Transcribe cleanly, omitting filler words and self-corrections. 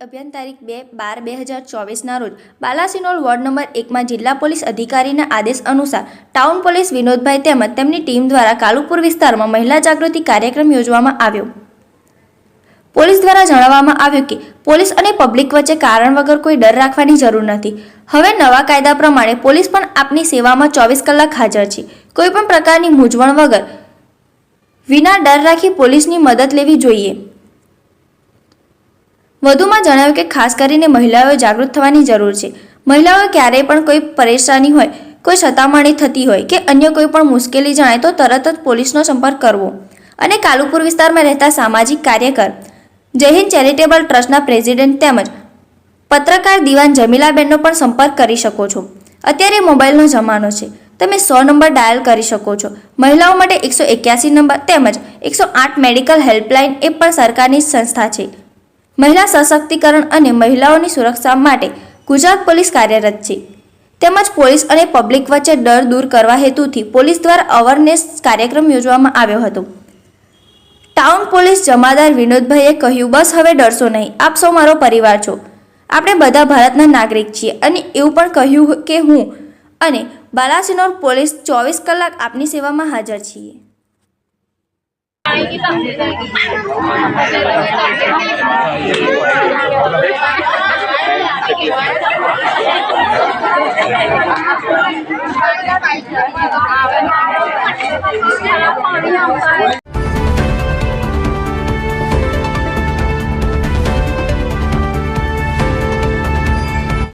અભિયાન તારીખ 2/12/2024ના રોજ બાલાસિનોર વોર્ડ નંબર 1 માં જિલ્લા પોલીસ અધિકારીના આદેશ અનુસાર ટાઉન પોલીસ વિનોદભાઈ તેમજ તેમની ટીમ દ્વારા કાલુપુર વિસ્તારમાં મહિલા જાગૃતિ કાર્યક્રમ યોજવામાં આવ્યો। પોલીસ દ્વારા જણાવવામાં આવ્યું કે પોલીસ અને પબ્લિક વચ્ચે કારણ વગર કોઈ ડર રાખવાની જરૂર નથી। હવે નવા કાયદા પ્રમાણે પોલીસ પણ આપની સેવામાં 24 કલાક હાજર છે। કોઈ પણ પ્રકારની મૂંઝવણ વગર વિના ડર રાખી પોલીસની મદદ લેવી જોઈએ। વધુમાં જણાવ્યું કે ખાસ કરીને મહિલાઓએ જાગૃત થવાની જરૂર છે। મહિલાઓએ ક્યારેય પણ કોઈ પરેશાની હોય, કોઈ સતામણી થતી હોય કે અન્ય કોઈ પણ મુશ્કેલી જણાય તો તરત જ પોલીસનો સંપર્ક કરવો અને કાલુપુર વિસ્તારમાં રહેતા સામાજિક કાર્યકર જય હિન્દ ચેરિટેબલ ટ્રસ્ટના પ્રેસિડેન્ટ તેમજ પત્રકાર દિવાન જમીલાબેનનો પણ સંપર્ક કરી શકો છો। અત્યારે મોબાઈલનો જમાનો છે, તમે 100 નંબર ડાયલ કરી શકો છો। મહિલાઓ માટે 181 નંબર તેમજ 108 મેડિકલ હેલ્પલાઇન એ પણ સરકારની સંસ્થા છે। મહિલા સશક્તિકરણ અને મહિલાઓની સુરક્ષા માટે ગુજરાત પોલીસ કાર્યરત છે તેમજ પોલીસ અને પબ્લિક વચ્ચે ડર દૂર કરવા હેતુથી પોલીસ દ્વારા અવેરનેસ કાર્યક્રમ યોજવામાં આવ્યો હતો। ટાઉન પોલીસ જમાદાર વિનોદભાઈએ કહ્યું, બસ હવે ડરશો નહીં, આપ સૌ મારો પરિવાર છો। આપણે બધા ભારતના નાગરિક છીએ અને એવું પણ કહ્યું કે હું અને બાલાસિનોર પોલીસ 24 કલાક આપની સેવામાં હાજર છીએ।